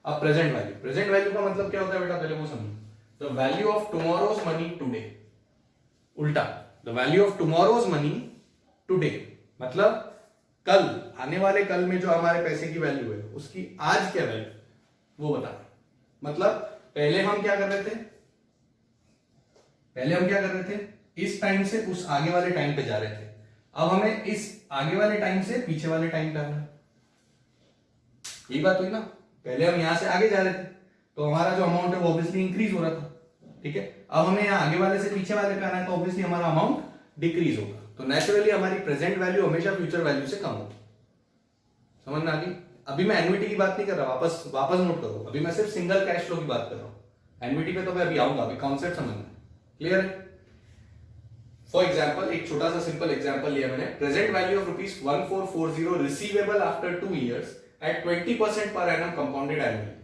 अब present value का मतलब क्या होता है बेटा, पहले वो समझो। The value of tomorrow's money today, उल्टा, the value of tomorrow's money today मतलब कल, आने वाले कल में जो हमारे पैसे की वैल्यू है उसकी आज क्या वैल्यू वो बताना। मतलब पहले हम क्या कर रहे थे, इस टाइम से उस आगे वाले टाइम पे जा रहे थे, अब हमें इस आगे वाले टाइम से पीछे वाले टाइम पे आना है। यही बात हुई ना, पहले हम यहां से आगे जा रहे थे तो हमारा जो अमाउंट है वो ऑब्वियसली इंक्रीज हो रहा था, ठीक है। अब हमें यहाँ आगे वाले से पीछे वाले पे आना है तो ऑब्वियसली हमारा अमाउंट डिक्रीज होगा, तो नेचुरली हमारी प्रेजेंट वैल्यू हमेशा फ्यूचर वैल्यू से कम होगी। समझ में आ गई? अभी मैं एन्युटी की बात नहीं कर रहा, वापस नोट करो, अभी मैं सिर्फ सिंगल कैश फ्लो की बात कर रहा हूँ। एन्युटी पे तो मैं अभी आऊंगा, अभी कॉन्सेप्ट समझना है, क्लियर है? फॉर एग्जाम्पल एक छोटा सा सिंपल एग्जाम्पल लिया मैंने, present value of ₹1440 receivable after 2 years at 20% per annum compounded annually।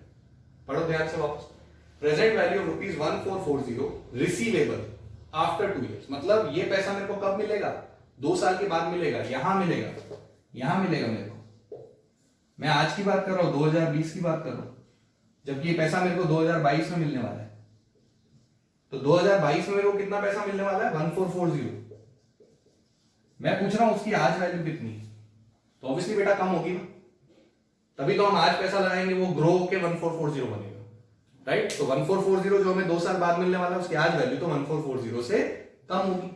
पढ़ो ध्यान से वापस, present value of ₹1440 receivable after 2 years, मतलब ये पैसा मेरे को कब मिलेगा, 2 साल के बाद मिलेगा, यहां मिलेगा मेरे को। मैं आज की बात कर रहा हूं, 2020 की बात कर रहा हूं, जबकि ये पैसा मेरे को 2022 में मिलने वाला है। तो 2022 में मेरे को कितना पैसा मिलने वाला है, 1440। मैं पूछ रहा हूं उसकी आज वैल्यू कितनी है, तो ऑब्वियसली बेटा कम होगी ना, तभी तो हम आज पैसा लगाएंगे वो ग्रो होके 1440 बनेगा, राइट। तो 1440 जो हमें 2 साल बाद मिलने वाला है उसकी आज वैल्यू तो 1440 से कम होगी।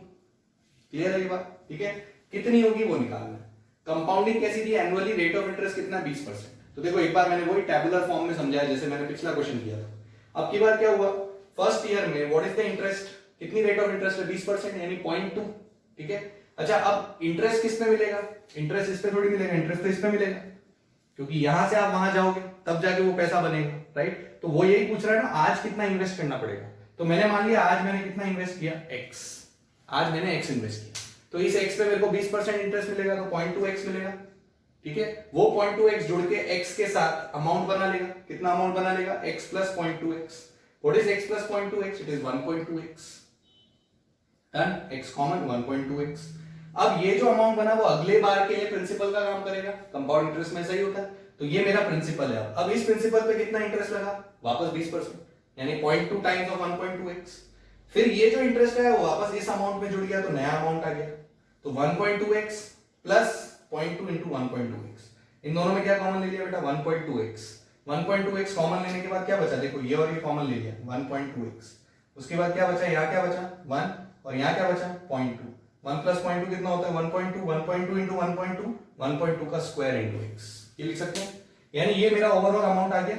क्लियर है ये बात? ठीक है, कितनी होगी वो निकालना है। कंपाउंडिंग कैसी थी, एनुअली रेट ऑफ इंटरेस्ट कितना, 20%। तो देखो एक बार मैंने वही टेबुलर फॉर्म में समझाया जैसे मैंने पिछला क्वेश्चन किया था। अब की बार क्या हुआ, फर्स्ट ईयर में व्हाट इज द इंटरेस्ट, कितनी रेट ऑफ इंटरेस्ट है, 20% यानी 0.2, ठीक है। अच्छा अब इंटरेस्ट किस पे मिलेगा, इंटरेस्ट इस पे थोड़ी मिलेगा, इंटरेस्ट तो इस पे मिलेगा, क्योंकि यहां से आप वहां जाओगे तब जाके वो पैसा बनेगा, राइट। तो वो यही पूछ रहा है ना, आज कितना इन्वेस्ट करना पड़ेगा। तो मैंने मान लिया आज मैंने कितना इन्वेस्ट किया, x, आज मैंने x इन्वेस्ट किया, तो इस x पे मेरे को 20% इंटरेस्ट मिलेगा, तो 0.2x मिलेगा, ठीक है। वो 0.2x जुड़ के x के साथ अमाउंट बना लेगा, कितना अमाउंट बना लेगा, x plus 0.2x। What is x plus 0.2x, it is 1.2x, done, x common 1.2x। अब ये जो अमाउंट बना वो अगले बार के लिए प्रिंसिपल का काम करेगा, कंपाउंड इंटरेस्ट में सही होता है। तो ये मेरा प्रिंसिपल है, अब इस प्रिंसिपल पे कितना इंटरेस्ट लगा, वापस 20%, यानी 0.2 टाइम्स ऑफ 1.2x। फिर ये जो इंटरेस्ट है वो वापस इस अमाउंट में जुड़ गया, तो नया अमाउंट आ गया, तो 1.2x प्लस 0.2 इंटू 1.2x। इन दोनों में क्या कॉमन ले लिया बेटा, 1.2x। 1.2x कॉमन लेने के बाद क्या बचा, देखो ये और ये कॉमन ले लिया, 1.2x। उसके बाद क्या बचा, यहाँ क्या बचा 1, और यहाँ क्या बचा 0.2। 1 प्लस 0.2 कितना होता है 1.2, 1.2 इंटू 1.2, 1.2 का स्क्वायर इंटू x, ये लिख सकते हैं। यानी ये मेरा ओवरऑल अमाउंट आ गया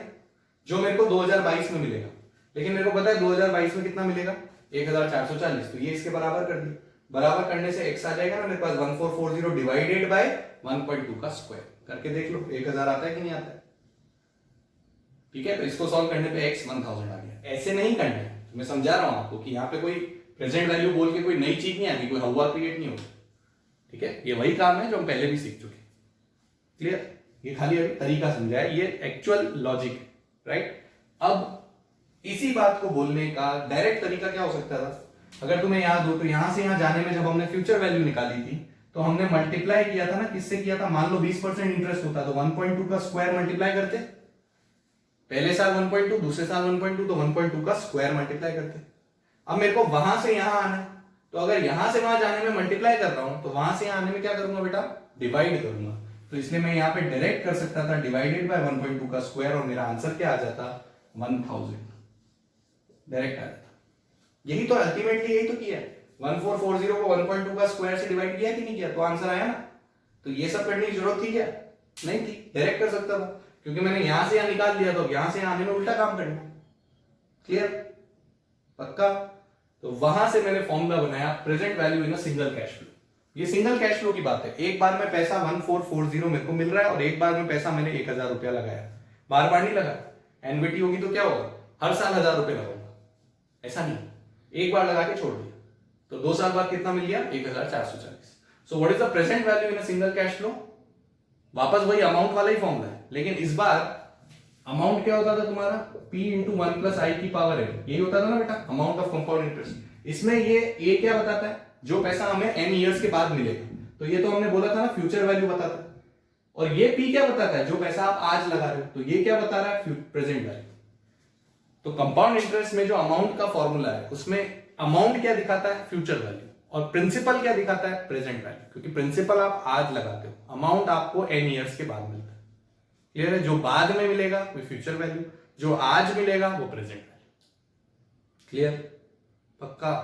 जो मेरे को 2022 में मिलेगा, लेकिन मेरे को पता है 2022 में कितना मिलेगा, 1440, तो ये इसके बराबर कर दिया। बराबर करने से x आ जाएगा ना मेरे पास 1440 डिवाइडेड बाय 1.2 का स्क्वायर, करके देख लो 1000 आता है कि नहीं आता है, ठीक है। तो इसको सॉल्व करने पे x 1000 आ गया। ऐसे नहीं करना है, मैं समझा रहा हूं आपको कि यहाँ पे कोई प्रेजेंट वैल्यू बोल के कोई नई चीज नहीं आती, कोई हवा क्रिएट नहीं होती, ठीक है। ये वही काम है जो हम पहले भी सीख चुके, क्लियर। ये खाली अभी तरीका समझा है, ये एक्चुअल लॉजिक है, राइट। अब इसी बात को बोलने का डायरेक्ट तरीका क्या हो सकता था, अगर तुम्हें याद हो तो यहां से यहां जाने में जब हमने फ्यूचर वैल्यू निकाली थी तो हमने मल्टीप्लाई किया था ना, किससे किया था, मान लो 20% इंटरेस्ट होता तो 1.2 का स्क्वायर मल्टीप्लाई करते, पहले साल 1.2, दूसरे साल 1.2, तो 1.2 का स्क्वायर मल्टीप्लाई करते। अब मेरे को वहां से यहां आना है, तो अगर यहां से वहां जाने में मल्टीप्लाई कर रहा हूं तो वहां से यहां आने में क्या करूंगा बेटा, डिवाइड करूंगा। तो इसलिए मैं यहां पे डायरेक्ट कर सकता था डिवाइडेड बाय 1.2 का स्क्वायर, और मेरा आंसर क्या आ जाता 1000, डायरेक्ट आ जाता। यही तो अल्टीमेटली यही तो किया है, 1440 को 1.2 का स्क्वायर से डिवाइड किया कि नहीं किया, तो आंसर आया ना। तो ये सब करने की जरूरत थी क्या, नहीं थी, डायरेक्ट कर सकता था, क्योंकि मैंने यहां से यहां निकाल दिया, तो यहां से यहां आने में उल्टा काम करना, क्लियर, पक्का। तो वहां से मैंने फॉर्मूला बनाया present value in a single cash flow. ये सिंगल कैश फ्लो की बात है, एक बार में पैसा 1440 मेरे को मिल रहा है और एक बार में पैसा मैंने 1000 रुपया लगाया, बार बार नहीं लगाया। एनविटी होगी तो क्या होगा, हर साल 1000 रुपये लगाऊंगा, ऐसा नहीं, एक बार लगा के छोड़ दिया, तो 2 साल बाद कितना मिल गया 1440। So what is the present value in a single cash flow, वापस वही अमाउंट वाला ही फॉर्मूला है, लेकिन इस बार अमाउंट क्या होता था तुम्हारा, p इंटू 1 प्लस आई की पावर है, यही होता था ना बेटा, अमाउंट ऑफ कंपाउंड इंटरेस्ट। इसमें ये a क्या बताता है, जो पैसा हमें n ईयर्स के बाद मिलेगा, तो ये तो हमने बोला था ना फ्यूचर वैल्यू बताता है, और ये पी क्या बताता है, जो पैसा आप आज लगा रहे हो, तो ये क्या बता रहा है, प्रेजेंट वैल्यू। तो कंपाउंड इंटरेस्ट में जो अमाउंट का फॉर्मूला है उसमें अमाउंट क्या दिखाता है, फ्यूचर वैल्यू, और प्रिंसिपल क्या दिखाता है, प्रेजेंट वैल्यू, क्योंकि प्रिंसिपल आप आज लगाते हो, अमाउंट आपको n ईयर्स के बाद मिलता है। क्लियर है, जो बाद में मिलेगा वो फ्यूचर वैल्यू, जो आज मिलेगा वो प्रेजेंट वैल्यू। क्लियर, पक्का।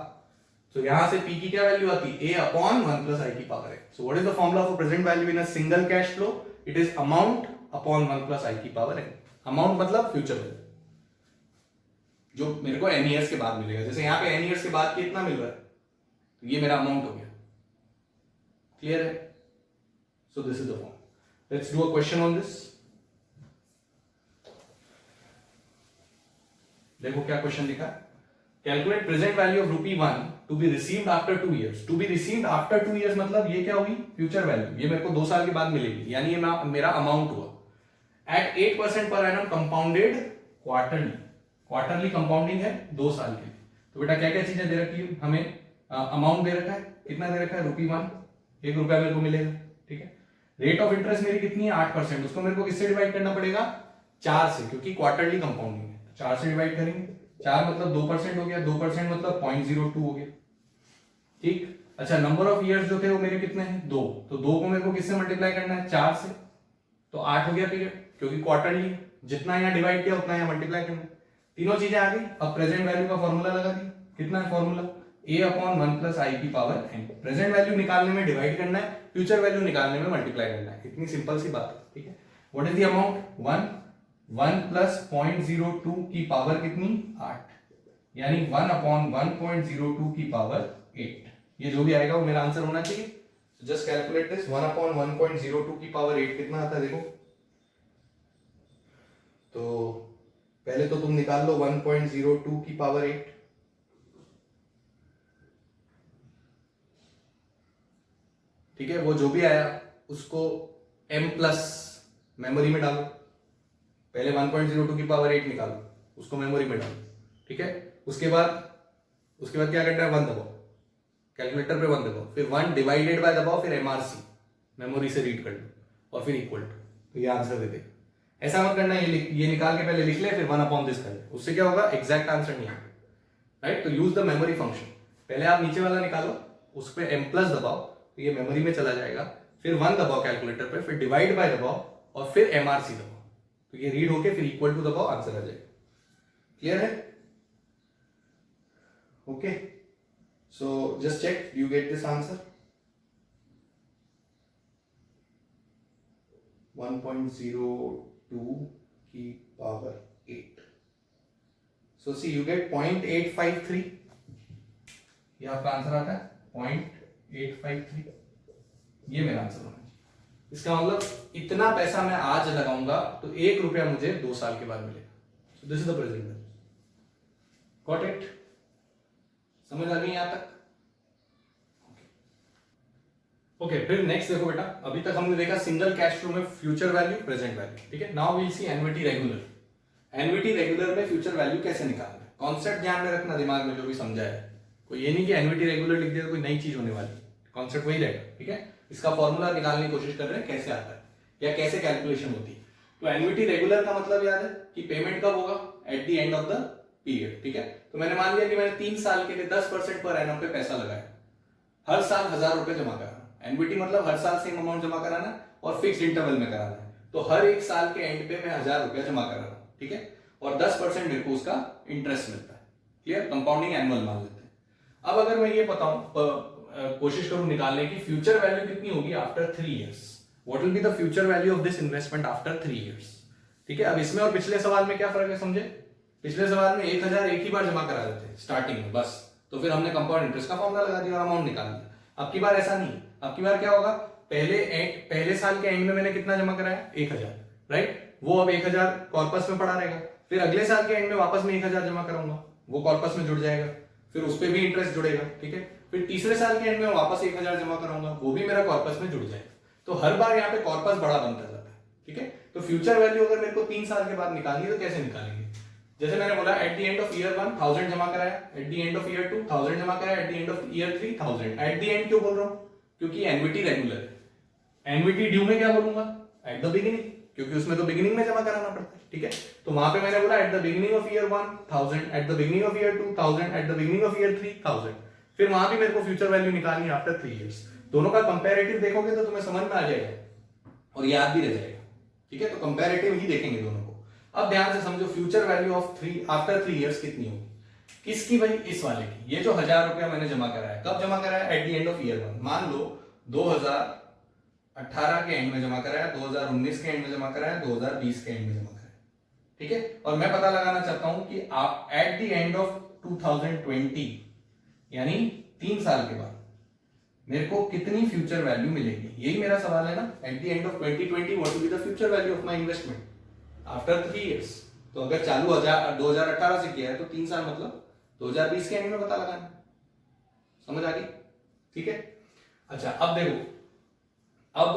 तो यहां से p की क्या वैल्यू आती है, a अपॉन 1 प्लस i की power n। So what is the formula for present value in a single cash flow, it is amount upon 1 plus i की पावर n। अमाउंट मतलब फ्यूचर वैल्यू, जो मेरे को n years के बाद मिलेगा। जैसे यहाँ पे n ईयर्स के बाद कितना मिल रहा है, तो ये मेरा अमाउंट हो गया। क्लियर है, so this is the form. Let's do a question on this. देखो क्या क्वेश्चन लिखा है, calculate present value of ₹1 to be received after 2 years. To be received after 2 years मतलब ये क्या हुई, फ्यूचर वैल्यू, ये मेरे को 2 साल के बाद मिलेगी, यानी ये मेरा अमाउंट हुआ एट 8% पर annum compounded quarterly. Quarterly compounding है 2 साल के लिए। तो बेटा क्या क्या चीजें दे रखी है हमें, अमाउंट दे रखा है, कितना दे रखा है, ₹1, 1 रुपया मेरे को मिलेगा। ठीक है, रेट ऑफ इंटरेस्ट मेरी कितनी है, 8%, उसको मेरे को किससे डिवाइड करना पड़ेगा, 4 से, क्योंकि क्वार्टरली कंपाउंडिंग है, 4 से डिवाइड करेंगे। 4 मतलब 2% हो गया, 2% मतलब 0.02 हो गया। ठीक, अच्छा नंबर ऑफ ईयर्स जो थे वो मेरे कितने हैं, 2, तो 2 को मेरे को किससे मल्टीप्लाई करना है, 4 से, तो 8 हो गया पीरियड, क्योंकि क्वार्टरली जितना यहाँ डिवाइड किया उतना यहाँ मल्टीप्लाई करना। तीनों चीजें आ गई। अब प्रेजेंट वैल्यू का फॉर्मूला लगा दी, कितना है formula, a upon 1 plus i की पावर n। प्रेजेंट वैल्यू निकालने में डिवाइड करना है, फ्यूचर वैल्यू निकालने में मल्टीप्लाई करना है, इतनी सिंपल सी बात है। ठीक है, what is the amount, 1 plus 0.02 की पावर कितनी, 8, यानी 1 अपॉन 1.02 की पावर 8। ये जो भी आएगा वो मेरा आंसर होना चाहिए। जस्ट कैलकुलेट दिस, 1 अपॉन 1.02 की पावर 8 कितना आता है देखो। तो पहले तो तुम निकाल लो 1.02 की पावर 8, ठीक है, वो जो भी आया उसको m प्लस मेमोरी में डालो। पहले 1.02 की पावर 8 निकालो, उसको मेमोरी में डालो। ठीक है, उसके बाद क्या करना है, 1 दबाओ, कैलकुलेटर पे 1 दबाओ, फिर 1 डिवाइडेड बाय दबाओ, फिर MRC मेमोरी से रीड कर लो, और फिर इक्वल टू, तो ये आंसर दे देगा। ऐसा मत करना, ये निकाल के पहले लिख ले, फिर 1 अपॉन दिस कर ले, उससे क्या होगा, एग्जैक्ट आंसर नहीं आएगा। राइट, तो यूज द मेमोरी फंक्शन। पहले आप नीचे वाला निकालो, उस पर m प्लस दबाओ, तो ये मेमोरी में चला जाएगा, फिर 1 दबाओ कैलकुलेटर पे, फिर डिवाइड बाय दबाओ, और फिर MRC दबाओ, तो ये रीड होके फिर इक्वल टू दबाओ, आंसर आ जाएगा। क्लियर है, okay, so just check, you get this answer, 1.02 की power 8। So see you get 0.853, ये आपका आंसर आता है 0.853, ये मेरा आंसर होना चाहिए। इसका मतलब इतना पैसा मैं आज लगाऊंगा तो 1 रुपया मुझे 2 साल के बाद मिलेगा। सो this is the present value. Got it, समझ आ गई यहां तक? ओके, फिर नेक्स्ट देखो बेटा, अभी तक हमने देखा सिंगल कैश फ्लो में फ्यूचर वैल्यू, प्रेजेंट वैल्यू। ठीक है, नाउ वील सी एनवीटी रेगुलर। एनवीटी रेगुलर में फ्यूचर वैल्यू कैसे निकालना है, कॉन्सेप्ट ध्यान में रखना दिमाग में, जो भी समझा है। कोई ये नहीं कि एनवीटी रेगुलर लिख दिया तो कोई नई चीज होने वाली, कॉन्सेप्ट वही रहेगा। ठीक है, इसका फॉर्मूला निकालने की कोशिश कर रहे हैं, कैसे आता है या कैसे कैलकुलेशन होती है। तो एनवीटी रेगुलर का मतलब याद है कि पेमेंट कब होगा, at the end of the period. ठीक है, तो मैंने मान लिया कि मैंने 3 साल के लिए 10% पर एनम पे पैसा लगाया, हर साल 1000 रुपए जमा कराना। एनवीटी मतलब हर साल सेम अमाउंट जमा कराना और फिक्स्ड इंटरवल में कराना है। तो हर एक साल के एंड पे मैं 1000 रुपया जमा कर रहा हूं। ठीक है, और 10% मेरे को उसका इंटरेस्ट मिलता है। क्लियर, कंपाउंडिंग एनुअल मान लेते हैं। अब अगर मैं ये बताऊं, कोशिश करूं निकालने की फ्यूचर वैल्यू कितनी होगी after 3 years, what will be the future value of this investment after 3 years. ठीक है, अब इसमें और पिछले सवाल में क्या फर्क है समझे। पिछले सवाल में 1000 एक ही बार जमा करा देते स्टार्टिंग में बस, तो फिर हमने कंपाउंड इंटरेस्ट का फॉर्मूला लगा दिया और अमाउंट निकाल दिया। अब की बार ऐसा नहीं, अब की बार क्या होगा, पहले साल के एंड में मैंने कितना जमा कराया, 1000, राइट, वो अब 1000 कॉर्पस में पड़ा रहेगा। फिर अगले साल के एंड में वापस में 1000 जमा कराऊंगा, वो कॉर्पस में जुड़ जाएगा, फिर उस पर भी इंटरेस्ट जुड़ेगा। ठीक है, फिर तीसरे साल के एंड में वापस 1000 जमा कराऊंगा, वो भी मेरा कॉर्पस में जुड़ जाएगा। तो हर बार यहाँ पे कॉर्पस बड़ा बनता जाता है। ठीक है, तो फ्यूचर वैल्यू अगर मेरे को 3 साल के बाद निकालनी है तो कैसे निकालेंगे, जैसे मैंने बोला at the end of year 1 1000 जमा कराया, at the end of year 2 1000 जमा कराया, at the end of year 3 1000। At the end क्यों बोल रहा हूं, क्योंकि एनवीटी रेगुलर है। एनवीटी ड्यू में क्या बोलूंगा, एट द बिगिनिंग, क्योंकि उसमें तो बिगिनिंग में जमा कराना पड़ता है, ठीक है। तो वहां पे मैंने बोला at the beginning of year 1000, at the beginning of year 2000, at the beginning of year 3000। फिर वहां भी मेरे को फ्यूचर वैल्यू निकालनी आफ्टर 3 इयर्स। दोनों का कंपैरेटिव देखोगे तो तुम्हें समझ में आ जाएगा और याद भी रह जाएगा, ठीक है। तो कंपैरेटिव ही देखेंगे दोनों को। अब ध्यान से समझो, future value of 3 after 3 years कितनी होगी? किसकी भाई? इस वाले की। ये जो 1000 रुपया मैंने जमा कराया, कब जमा कराया? At the end of year 1। मान लो 2018 के एंड में जमा कराया, 2019 के एंड में जमा कराया, 2020 के एंड में जमा कराया, ठीक है। और मैं पता लगाना चाहता हूं कि आप एट द एंड ऑफ 2020 यानी 3 साल के बाद मेरे को कितनी फ्यूचर वैल्यू मिलेगी? यही मेरा सवाल है ना। At the end of 2020 what will be the future value of my investment after 3 years? तो अगर चालू 2018 से किया है तो 3 साल मतलब 2020 के एंड में पता लगाना। समझ आ गई? ठीक है। अच्छा अब देखो, अब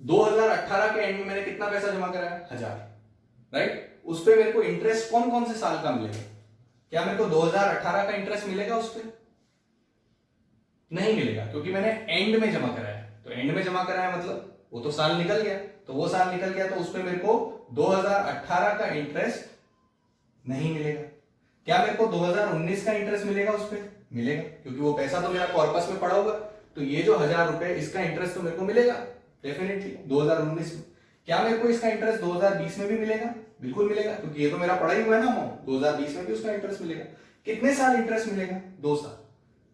2018 के एंड में मैंने कितना पैसा जमा कराया? 1000, राइट। उस पे मेरे को इंटरेस्ट कौन कौन से साल का मिलेगा? क्या मेरे को 2018 का इंटरेस्ट मिलेगा उस पे? नहीं मिलेगा, क्योंकि मैंने एंड में जमा कराया। तो एंड में जमा कराया मतलब वो तो साल निकल गया, तो वो साल निकल गया, तो उस पे मेरे को 2018 का इंटरेस्ट नहीं मिलेगा। क्या मेरे को 2019 का इंटरेस्ट मिलेगा उस पे? मिलेगा, क्योंकि वो पैसा तो मेरा कॉर्पस में पड़ा होगा। तो ये जो 1000 रुपए, इसका इंटरेस्ट तो मेरे को मिलेगा डेफिनेटली 2019 में। क्या मेरे को इसका इंटरेस्ट 2020 में भी मिलेगा? बिल्कुल मिलेगा, क्योंकि ये तो मेरा पड़ा ही हुआ है ना अमाउंट। 2020 में भी उसका इंटरेस्ट मिलेगा। कितने साल इंटरेस्ट मिलेगा? 2 साल,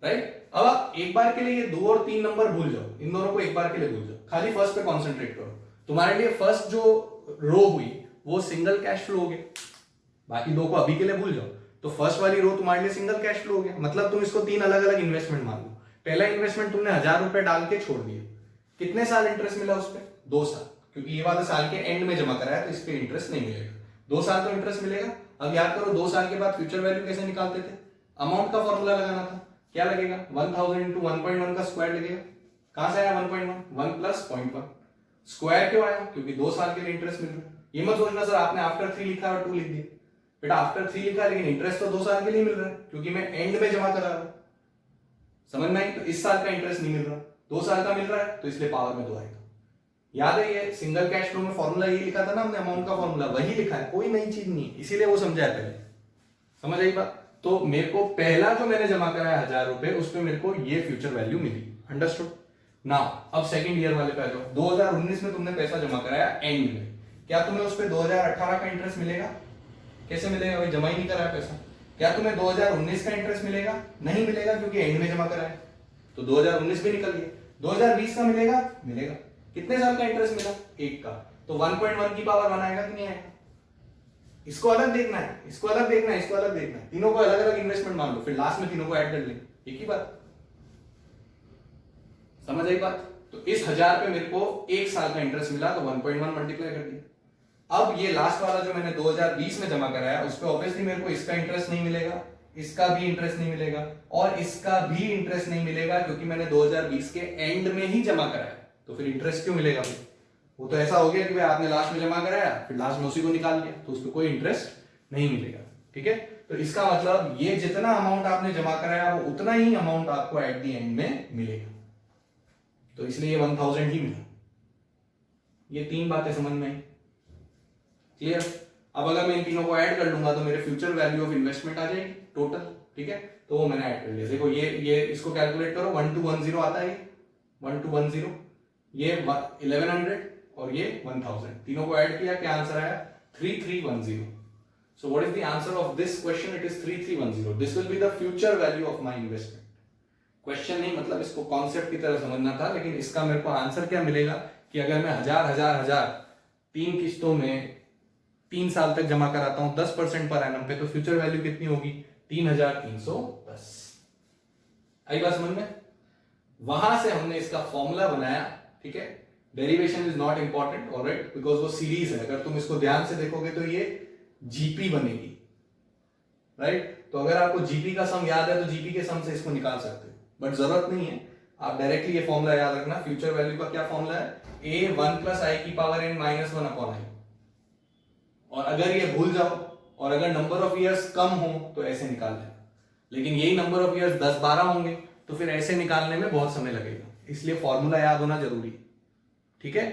राइट। अब आप एक बार के लिए ये 2 और 3 नंबर भूल जाओ, इन दोनों को एक बार के लिए भूल जाओ, खाली फर्स्ट पे कॉन्सेंट्रेट करो। तुम्हारे लिए फर्स्ट जो रो हुई वो सिंगल कैश फ्लो हो गया, बाकी 2 को अभी के लिए भूल जाओ। तो फर्स्ट वाली रो तुम्हारे लिए सिंगल कैश फ्लो हो गया, मतलब तुम इसको 3 अलग अलग इन्वेस्टमेंट मान लो। पहला इन्वेस्टमेंट तुमने 1000 रुपए डाल के छोड़ दिए, कितने साल इंटरेस्ट मिला उस पर? 2 साल, क्योंकि ये वाला साल के एंड में जमा कराया तो इस पे इंटरेस्ट नहीं मिलेगा। 2 साल तो इंटरेस्ट मिलेगा। अब याद करो 2 साल के बाद फ्यूचर वैल्यू कैसे निकालते थे? अमाउंट का फॉर्मूला लगाना था। क्या लगेगा? 1000 इंटू 1.1 का स्क्वायर लगेगा। कहां से आया 1.1? 1 प्लस 0.1। स्क्वायर क्यों आया? क्योंकि 2 साल के लिए इंटरेस्ट मिल रहा है। ये मत सोचना सर आपने आफ्टर 3 लिखा और 2 लिख दिया। बेटा आफ्टर 3 लिखा लेकिन इंटरेस्ट तो 2 साल के लिए मिल रहा है, क्योंकि मैं एंड में जमा करा रहा हूं। समझ में आई? तो इस साल का इंटरेस्ट नहीं मिल रहा, 2 साल का मिल रहा है, तो इसलिए पावर में 2 आएगा। याद है ये सिंगल कैश फ्लो में फॉर्मूला ये लिखा था ना हमने, अमाउंट का फॉर्मूला वही लिखा है, कोई नई चीज नहीं है, इसीलिए वो समझाया पहले। समझ आई बात? तो मेरे को पहला जो मैंने जमा कराया 1000 रुपए, उसमें मेरे को ये फ्यूचर वैल्यू मिली। अंडरस्टूड? नाउ अब सेकंड ईयर वाले पे आ जाओ। 2019 में तुमने पैसा जमा कराया एंड में, क्या तुम्हें उस पे 2018 का इंटरेस्ट मिलेगा? कैसे मिलेगा भाई? जमा ही नहीं कराया पैसा। क्या तुम्हें 2019 का इंटरेस्ट मिलेगा? नहीं मिलेगा, क्योंकि एंड में जमा कराया। तो 2019 भी निकल गया। 2020 का मिलेगा? मिलेगा। कितने साल का इंटरेस्ट मिला? 1 का। तो 1.1 की पावर 1 आएगा कि नहीं आएगा? इसको अलग देखना है, इसको अलग देखना है, इसको अलग देखना है, तीनों को अलग अलग इन्वेस्टमेंट मान लो, फिर लास्ट में तीनों को ऐड कर लेंगे। एक ही बात। समझ आई बात? तो इस 1000 पे मेरे को 1 साल का इंटरेस्ट मिला, तो 1.1 मल्टीप्लाई कर दिया। अब ये लास्ट वाला जो मैंने 2020 में जमा कराया, उस पर ऑब्वियसली मेरे को इसका इंटरेस्ट नहीं मिलेगा, इसका भी इंटरेस्ट नहीं मिलेगा, और इसका भी इंटरेस्ट नहीं मिलेगा, क्योंकि मैंने 2020 के एंड में ही जमा कराया। तो फिर इंटरेस्ट क्यों मिलेगा? वो तो ऐसा हो गया कि भाई आपने लास्ट में जमा कराया, फिर लास्ट में उसी को निकाल लिया, तो उसको कोई इंटरेस्ट नहीं मिलेगा। ठीक है। तो इसका मतलब ये जितना अमाउंट आपने जमा कराया वो उतना ही अमाउंट आपको एट द एंड में मिलेगा। तो इसलिए ये 1000 ही मिला। ये 3 बातें समझ में आई? क्लियर? अब अगर मैं इन तीनों को ऐड कर लूंगा तो मेरे फ्यूचर वैल्यू ऑफ इन्वेस्टमेंट आ जाएगी टोटल। ठीक है, तो वो मैंने ऐड कर लिया। देखो ये इसको कैलकुलेट करो, 1210 आता है, 1210, ये 1100 और ये 1000, तीनों को ऐड किया, क्या आंसर आया? 3310। So what is the answer of this question? It is 3310. This will be the future value of my investment. Question नहीं, मतलब इसको कॉन्सेप्ट की तरह समझना था, लेकिन इसका मेरे को आंसर क्या मिलेगा कि अगर मैं 1000 3 किस्तों में 3 साल तक जमा कराता हूं 10% पर एनम पे, तो फ्यूचर वैल्यू कितनी होगी? 3310। आई बात समझ में? वहां से हमने इसका फॉर्मूला बनाया। ठीक है, derivation is not important, alright, because वो सीरीज है। अगर तुम इसको ध्यान से देखोगे तो ये जीपी बनेगी, राइट। तो अगर आपको जीपी का सम याद है तो जीपी के सम से इसको निकाल सकते हो, बट जरूरत नहीं है, आप डायरेक्टली ये फॉर्मूला याद रखना। फ्यूचर वैल्यू का क्या फॉर्मूला है? a 1 प्लस आई की power n minus 1 upon I. और अगर ये भूल जाओ और अगर नंबर ऑफ ईयर्स कम हो तो ऐसे निकाल लेना, लेकिन यही नंबर ऑफ ईयर्स 10-12 होंगे तो फिर ऐसे निकालने में बहुत समय लगेगा, इसलिए फॉर्मूला याद होना जरूरी है। ठीक है,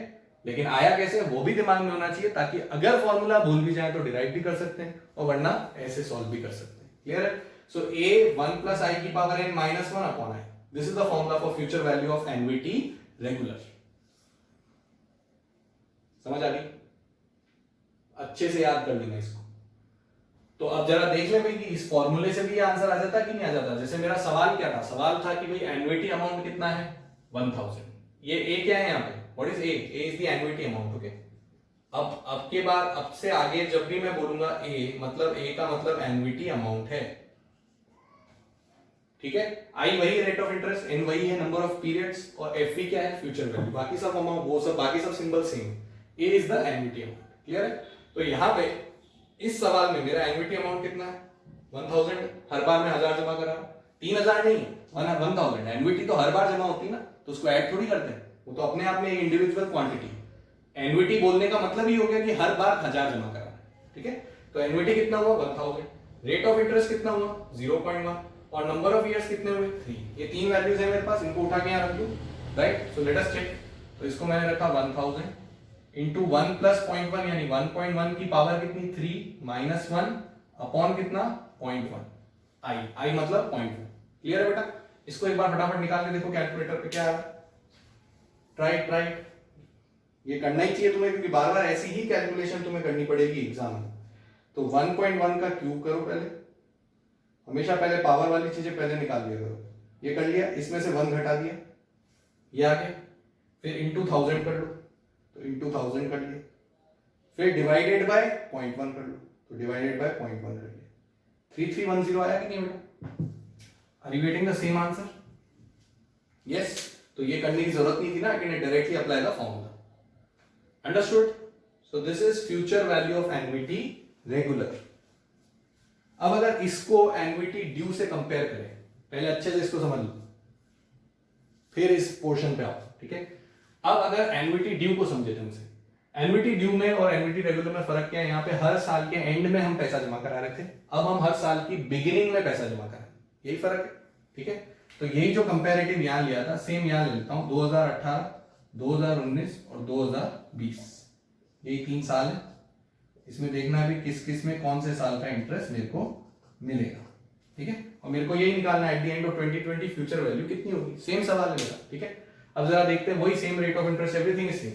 लेकिन आया कैसे वो भी दिमाग में होना चाहिए, ताकि अगर फॉर्मूला भूल भी जाए तो डिराइव भी कर सकते हैं और वरना ऐसे सॉल्व भी कर सकते हैं। क्लियर है? सो a 1 प्लस आई की power n minus 1 upon I, this is the formula for future value of NVT regular. समझ आ गई? अच्छे से याद कर लेना इसको। तो अब जरा देख ले भाई कि इस फॉर्मूले से भी ये आंसर आ जाता कि नहीं आ जाता। जैसे मेरा सवाल क्या था, सवाल था कि भाई एन्युटी अमाउंट कितना है 1000। ये ए क्या है यहाँ पे, what is a is the annuity amount. Okay, अब के बाद अब से आगे जब भी मैं बोलूंगा ए, मतलब ए का मतलब एन्युटी अमाउंट है। ठीक है, आई वही रेट ऑफ इंटरेस्ट, एन वही है नंबर ऑफ पीरियड्स, और एफ क्या है फ्यूचर वैल्यू, बाकी सब अमाउंट वो सब बाकी सब symbol same. A is the annuity amount. Clear है? तो यहाँ पे इस सवाल में मेरा एन्युटी अमाउंट कितना है 1000, हर बार मैं 1000 जमा करा, 3000 नहीं 1000। एन्युटी तो हर बार जमा होती है ना, तो उसको ऐड थोड़ी करते हैं, वो तो अपने आप में एक इंडिविजुअल क्वांटिटी। एन्युटी बोलने का मतलब ही हो गया कि हर बार 1000 जमा करा। ठीक है, तो एन्युटी कितना हुआ 1000, रेट ऑफ इंटरेस्ट कितना हुआ 0.1, और नंबर ऑफ इयर्स कितने हुए 3। ये तीन वैल्यूज है मेरे पास, इनको उठा के यहाँ रख दूं, right. So let us check. तो इसको मैंने रखा 1000 इंटू 1 प्लस 0.1, यानी 1.1 की पावर कितनी 3 माइनस 1 अपॉन कितना 0.1, आई मतलब 0.1। क्लियर है बेटा? इसको एक बार फटाफट निकाल के देखो कैलकुलेटर पे क्या है। ट्राई ये करना ही चाहिए तुम्हें, क्योंकि बार बार ऐसी ही कैलकुलेशन तुम्हें करनी पड़ेगी एग्जाम में। तो 1.1 का क्यूब करो पहले, हमेशा पहले पावर वाली चीजें पहले निकाल लिया करो। ये कर लिया, इसमें से 1 घटा दिया, ये आ गया। फिर इंटू 1000 कर लो, तो इंटू 1000 कर लिया। फिर डिवाइडेड बाय 0.1 कर लो, तो डिवाइडेड बाय 0.1 कर लिया। 3310 आया कि नहीं बेटा? Are you getting the same answer? Yes. तो ये करने की जरूरत नहीं थी ना, कि directly apply the formula. Understood? So this is future value of annuity regular. अब अगर इसको एन्युटी ड्यू से कंपेयर करें, पहले अच्छे से इसको समझ लो, फिर इस पोर्शन पे आओ। ठीक है, अब अगर एन्युटी ड्यू को समझे ढंग से, एन्युटी ड्यू में और एन्युटी रेगुलर में फर्क क्या है? यहाँ पे हर साल के एंड में हम पैसा जमा करा रहे थे, अब हम हर साल की बिगिनिंग में पैसा जमा करा, यही फर्क है। ठीक है, तो यही जो कंपेरेटिव यहां लिया था, सेम यहां ले लेता हूं। 2018, 2019 और 2020, यही 3 साल है। इसमें देखना है भी किस किस में कौन से साल का इंटरेस्ट मेरे को मिलेगा। ठीक है, और मेरे को यही निकालना है at the end of 2020 future value कितनी होगी। सेम सवाल है मेरा। ठीक है, अब जरा देखते हैं, वही same rate of interest, everything is same.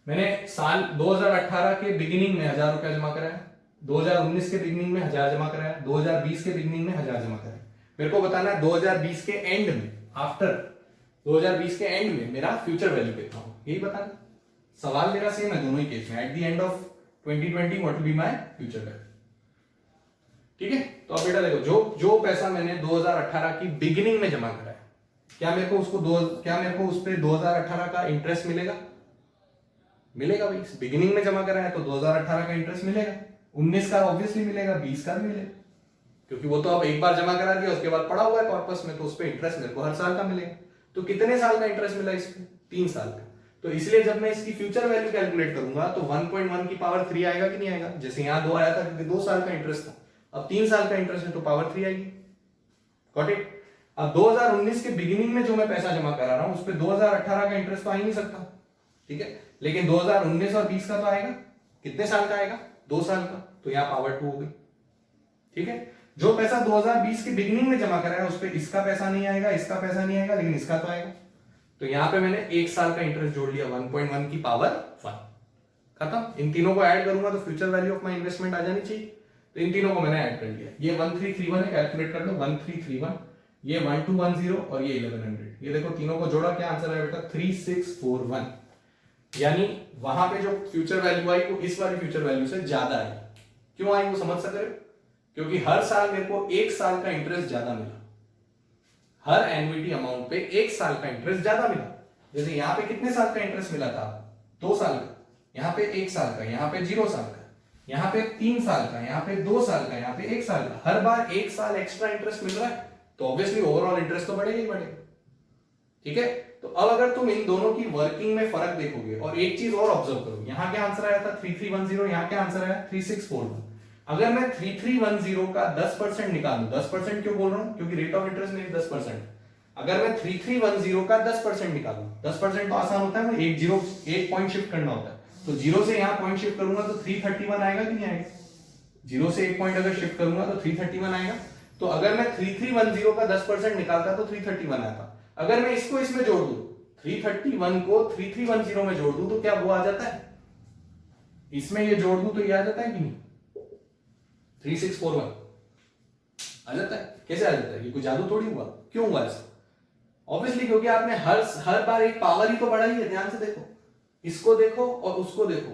मैंने साल 2018 के बिगिनिंग में 1000 रुपया जमा कराया, 2019 के बिगिनिंग में 1000 जमा कराया, 2020 के बिगिनिंग में 1000 जमा कराया। मेरे को बताना है 2020 के एंड में, आफ्टर 2020 के एंड में मेरा फ्यूचर वैल्यू कितना हो, यही बताना। सवाल मेरा सेम है दोनों ही केस में, at the end of 2020 what will be my future value. ठीक है, तो अब बेटा देखो, जो पैसा मैंने 2018 की बिगिनिंग में जमा कराया, क्या मेरे को उस पे 2018 का इंटरेस्ट मिलेगा? मिलेगा भाई, बिगिनिंग में जमा कराया तो 2018 का इंटरेस्ट मिलेगा, 19 का ऑब्वियसली मिलेगा, 20 का भी मिलेगा, क्योंकि वो तो अब एक बार जमा करा दिया, उसके बाद पड़ा हुआ है कॉर्पस में, तो उस पे इंटरेस्ट मेरे को हर साल का मिलेगा। तो कितने साल का इंटरेस्ट मिला इस पे? 3 साल का। तो इसलिए जब मैं इसकी फ्यूचर वैल्यू कैलकुलेट करूंगा तो 1.1 की पावर 3 आएगा कि नहीं आएगा? जैसे यहां 2 आया था क्योंकि 2 साल का इंटरेस्ट था, अब 3 साल का इंटरेस्ट है तो पावर 3 आएगी। Got it? अब 2019 के बिगिनिंग में जो मैं पैसा जमा करा रहा हूं उस पे 2018 का इंटरेस्ट तो आ ही नहीं सकता। ठीक है, लेकिन 2019 और 20 का तो आएगा। कितने साल का आएगा? 2 साल का, तो यहां पावर 2 हो गई। ठीक है, जो पैसा 2020 के बिगिनिंग में जमा कराया उस पे इसका पैसा नहीं आएगा, इसका पैसा नहीं आएगा, लेकिन इसका तो आएगा। तो यहां पे मैंने 1 साल का इंटरेस्ट जोड़ लिया, 1.1 की पावर 1। खत्म। इन तीनों को ऐड करूंगा तो future value of my investment आ जानी चाहिए। तो इन तीनों को मैंने ऐड कर लिया। ये 1331 है, कैलकुलेट कर लो, 1331, ये 1210 और ये 1100। ये देखो तीनों को जोड़ा, क्या आंसर आया बेटा? 3641। यानी वहां पे जो फ्यूचर वैल्यू आई वो इस वाली फ्यूचर वैल्यू से ज्यादा आई। क्यों आई वो समझ सक रहे हो? क्योंकि हर साल मेरे को 1 साल का इंटरेस्ट ज्यादा मिला, हर एन्युटी अमाउंट पे 1 साल का इंटरेस्ट ज्यादा मिला। जैसे यहां पे कितने साल का इंटरेस्ट मिला था? 2 साल का, यहां पे 1 साल का, यहां पे 0 साल का, यहां पे 3 साल का, यहां पे 2 साल का, यहां पे 1 साल का। हर बार 1 साल एक्स्ट्रा इंटरेस्ट मिल रहा है, तो ऑब्वियसली ओवरऑल इंटरेस्ट तो बढ़ेगा ही बढ़ेगा। ठीक है, तो अब अगर तुम इन दोनों की वर्किंग में फर्क देखोगे, और एक चीज और ऑब्जर्व करो, यहां क्या आंसर आया था? 3310, यहां क्या आंसर आया? 3641। अगर मैं 3310 का 10% निकालूं, 10% क्यों बोल रहा हूं? क्योंकि रेट ऑफ इंटरेस्ट मेरी 10%, अगर मैं 3310 का 10% निकालूं, 10% तो आसान होता है ना, एक पॉइंट शिफ्ट करना होता है, तो 0 से यहाँ पॉइंट शिफ्ट करूंगा तो 331 आएगा कि नहीं आएगा? 0 से एक पॉइंट अगर शिफ्ट करूंगा तो 331 आएगा। तो अगर मैं 3310 का 10% निकालता तो 331 आता। अगर मैं इसको इसमें जोड़ दूं, 331 को 3310 में जोड़ दूं तो क्या वो आ जाता है? इसमें ये जोड़ दूं तो ये आ जाता है कि नहीं? 3641 आ जाता है। कैसे आ जाता है? ये कोई जादू थोड़ी हुआ। क्यों हुआ ऐसा? ऑब्वियसली क्योंकि आपने हर बार एक पावर ही तो बढ़ाई है। ध्यान से देखो, इसको देखो और उसको देखो,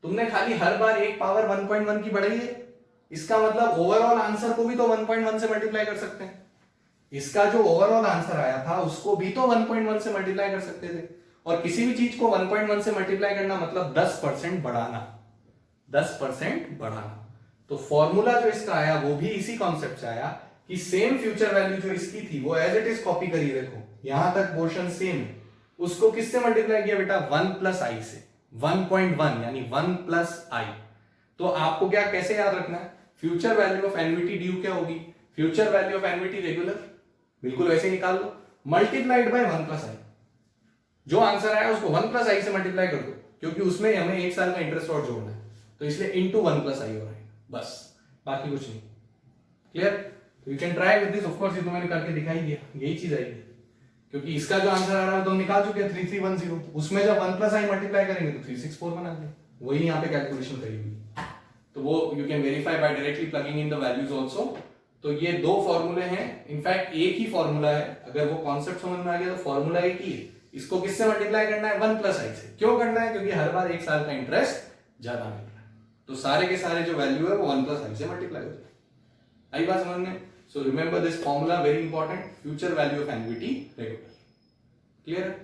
तुमने खाली हर बार एक पावर 1.1 की बढ़ाई है। इसका मतलब ओवरऑल आंसर को भी तो 1.1 से मल्टीप्लाई कर सकते हैं। इसका जो ओवरऑल आंसर आया था उसको भी तो 1.1 से मल्टीप्लाई कर सकते थे। और किसी भी चीज को 1.1 से मल्टीप्लाई करना मतलब 10% बढ़ाना, 10% बढ़ाना। तो फॉर्मूला जो इसका आया वो भी इसी कॉन्सेप्ट से आया कि सेम फ्यूचर वैल्यू जो इसकी थी वो एज इट इज कॉपी करी। देखो यहां तक पोर्शन सेम है, उसको किससे मल्टीप्लाई किया बेटा? 1 प्लस आई से, 1.1 यानी 1 प्लस आई। तो आपको क्या कैसे याद रखना है? Future value of NVT due क्या होगी? Future value of NVT regular, बिल्कुल वैसे निकाल लो, मल्टीप्लाइड बाय 1 प्लस आई। जो आंसर आया उसको 1 प्लस आई से मल्टीप्लाई कर दो, क्योंकि उसमें हमें एक साल का इंटरेस्ट और जोड़ना है, तो इसलिए इंटू 1 प्लस आई हो रहा है, बस, बाकी कुछ नहीं। Clear? You can try with this, of course ये तो मैंने करके दिखाई दिया, यही चीज आएगी, क्योंकि इसका जो आंसर आ रहा है तो हम निकाल चुके हैं 3310, उसमें जब 1 प्लस आई मल्टीप्लाई करेंगे तो 3641 आ जाए, वही यहाँ पे कैलकुलेशन करेगी। तो वो you can verify by directly plugging in the values also. तो ये दो फॉर्मूले हैं, इनफैक्ट एक ही फॉर्मूला है, अगर वो कॉन्सेप्ट समझ में आ गया तो फॉर्मूला एक ही है। इसको किससे मल्टीप्लाई करना है? 1 प्लस आई से। क्यों करना है? क्योंकि हर बार एक साल का इंटरेस्ट ज्यादा मिल रहा है, तो सारे के सारे जो वैल्यू है वो 1 प्लस आई से मल्टीप्लाई हो जाए। आई बात समझ में? So remember this formula, very important, future value of NVT regular. Clear है?